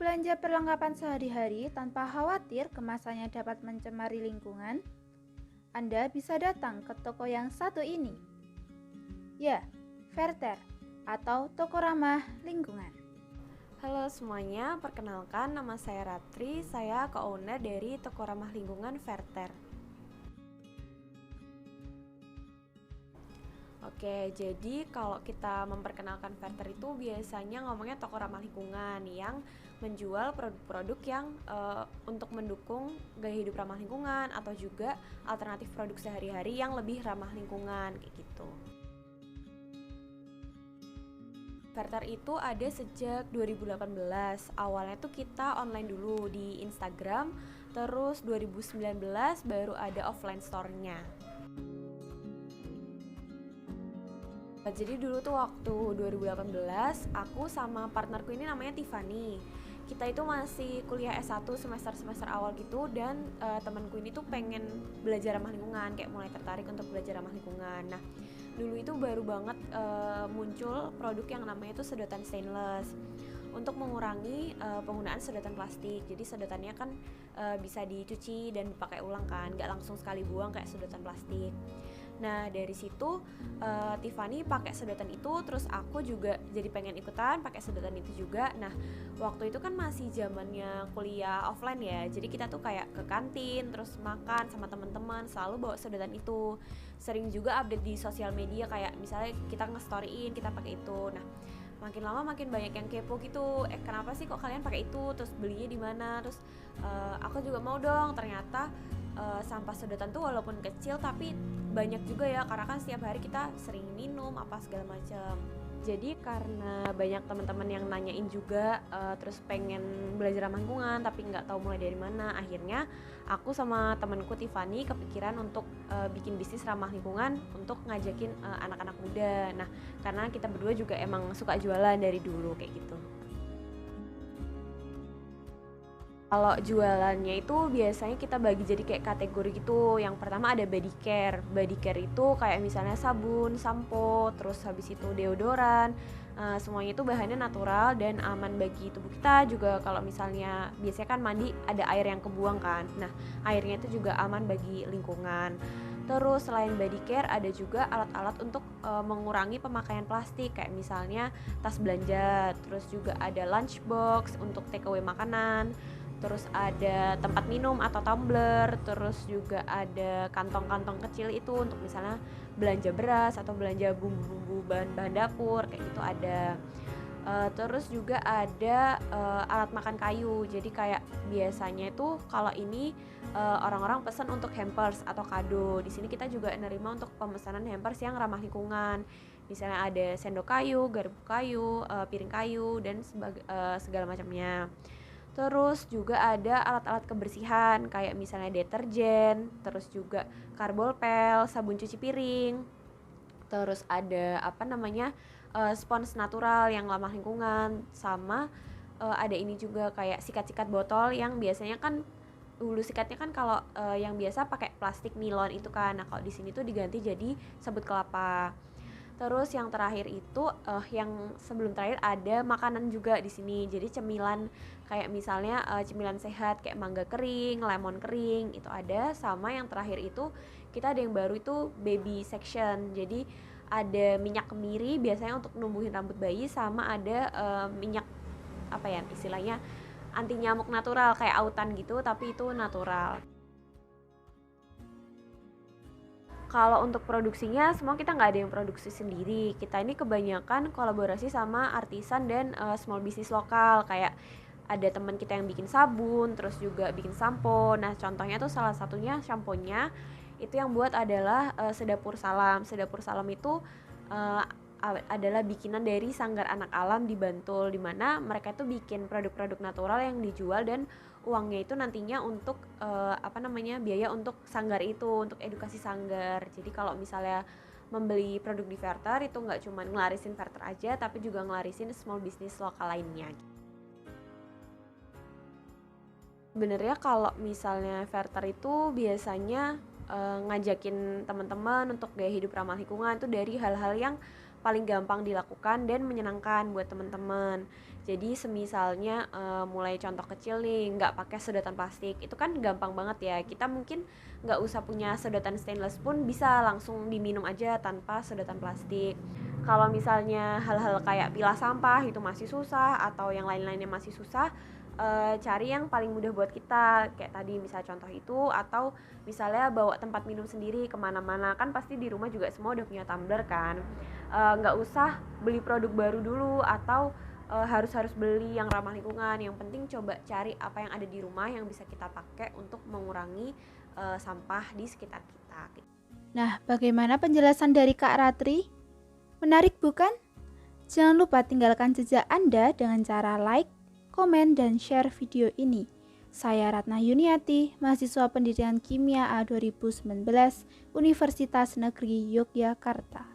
belanja perlengkapan sehari-hari tanpa khawatir kemasannya dapat mencemari lingkungan? Anda bisa datang ke toko yang satu ini. Ya, Fairter atau toko ramah lingkungan. Halo semuanya, perkenalkan nama saya Ratri, saya co-owner dari toko ramah lingkungan Fairter. Oke, jadi kalau kita memperkenalkan Fairter itu biasanya ngomongnya toko ramah lingkungan yang menjual produk-produk yang untuk mendukung gaya hidup ramah lingkungan atau juga alternatif produk sehari-hari yang lebih ramah lingkungan kayak gitu. Fairter itu ada sejak 2018. Awalnya tuh kita online dulu di Instagram, terus 2019 baru ada offline store-nya. Jadi dulu tuh waktu 2018, aku sama partnerku ini namanya Tiffany. Kita itu masih kuliah S1 semester awal gitu, dan temanku ini tuh pengen belajar ramah lingkungan, kayak mulai tertarik untuk belajar ramah lingkungan. Nah, dulu itu baru banget muncul produk yang namanya itu sedotan stainless untuk mengurangi penggunaan sedotan plastik. Jadi sedotannya kan bisa dicuci dan dipakai ulang kan, nggak langsung sekali buang kayak sedotan plastik. Nah dari situ Tiffany pakai sedotan itu, terus aku juga jadi pengen ikutan pakai sedotan itu juga. Nah waktu itu kan masih zamannya kuliah offline ya, jadi kita tuh kayak ke kantin terus makan sama teman-teman selalu bawa sedotan itu. Sering juga update di sosial media, kayak misalnya kita nge-storyin kita pakai itu. Nah makin lama makin banyak yang kepo gitu, kenapa sih kok kalian pakai itu, terus belinya di mana, terus aku juga mau dong. Ternyata sampah sedotan tuh walaupun kecil tapi banyak juga ya, karena kan setiap hari kita sering minum apa segala macam. Jadi karena banyak teman-teman yang nanyain juga, terus pengen belajar ramah lingkungan tapi nggak tahu mulai dari mana, akhirnya aku sama temanku Tiffany kepikiran untuk bikin bisnis ramah lingkungan untuk ngajakin anak-anak muda. Nah karena kita berdua juga emang suka jualan dari dulu kayak gitu. Kalau jualannya itu biasanya kita bagi jadi kayak kategori gitu. Yang pertama ada body care. Body care itu kayak misalnya sabun, sampo, terus habis itu deodoran. Semuanya itu bahannya natural dan aman bagi tubuh kita juga. Kalau misalnya biasanya kan mandi ada air yang kebuang kan. Nah airnya itu juga aman bagi lingkungan. Terus selain body care ada juga alat-alat untuk mengurangi pemakaian plastik, kayak misalnya tas belanja. Terus juga ada lunchbox untuk take away makanan. Terus ada tempat minum atau tumbler, terus juga ada kantong-kantong kecil itu untuk misalnya belanja beras atau belanja bumbu-bumbu bahan-bahan dapur kayak gitu ada. Terus juga ada alat makan kayu. Jadi kayak biasanya itu kalau ini orang-orang pesan untuk hampers atau kado. Di sini kita juga nerima untuk pemesanan hampers yang ramah lingkungan. Misalnya ada sendok kayu, garpu kayu, piring kayu dan segala macamnya. Terus juga ada alat-alat kebersihan kayak misalnya deterjen, terus juga karbol pel, sabun cuci piring. Terus ada spons natural yang ramah lingkungan, sama ada ini juga kayak sikat-sikat botol yang biasanya kan hulu sikatnya kan kalau yang biasa pakai plastik nilon itu kan. Nah, kalau di sini tuh diganti jadi sabut kelapa. Terus yang terakhir itu yang sebelum terakhir ada makanan juga di sini. Jadi cemilan kayak misalnya cemilan sehat kayak mangga kering, lemon kering itu ada. Sama yang terakhir itu kita ada yang baru itu baby section. Jadi ada minyak kemiri biasanya untuk numbuhin rambut bayi, sama ada minyak apa ya istilahnya anti nyamuk natural kayak autan gitu tapi itu natural. Kalau untuk produksinya semua kita nggak ada yang produksi sendiri. Kita ini kebanyakan kolaborasi sama artisan dan small business lokal. Kayak ada teman kita yang bikin sabun, terus juga bikin sampo. Nah contohnya tuh salah satunya samponya itu yang buat adalah Sedapur Salam. Sedapur Salam itu uh, adalah bikinan dari Sanggar Anak Alam di Bantul, dimana mereka tuh bikin produk-produk natural yang dijual, dan uangnya itu nantinya untuk biaya untuk sanggar itu, untuk edukasi sanggar. Jadi kalau misalnya membeli produk di Fairter itu nggak cuma ngelarisin Fairter aja, tapi juga ngelarisin small business lokal lainnya. Sebenarnya kalau misalnya Fairter itu biasanya ngajakin teman-teman untuk gaya hidup ramah lingkungan itu dari hal-hal yang paling gampang dilakukan dan menyenangkan buat teman-teman. Jadi semisalnya mulai contoh kecil nih, nggak pakai sedotan plastik, itu kan gampang banget ya. Kita mungkin nggak usah punya sedotan stainless pun bisa langsung diminum aja tanpa sedotan plastik. Kalau misalnya hal-hal kayak pilah sampah itu masih susah atau yang lain-lainnya masih susah, cari yang paling mudah buat kita, kayak tadi misal contoh itu, atau misalnya bawa tempat minum sendiri kemana-mana, kan pasti di rumah juga semua udah punya tumbler kan. Nggak usah beli produk baru dulu atau harus beli yang ramah lingkungan. Yang penting coba cari apa yang ada di rumah yang bisa kita pakai untuk mengurangi sampah di sekitar kita. Nah, bagaimana penjelasan dari Kak Ratri? Menarik bukan? Jangan lupa tinggalkan jejak Anda dengan cara like, komen, dan share video ini. Saya Ratna Yuniati, mahasiswa pendidikan kimia A 2019, Universitas Negeri Yogyakarta.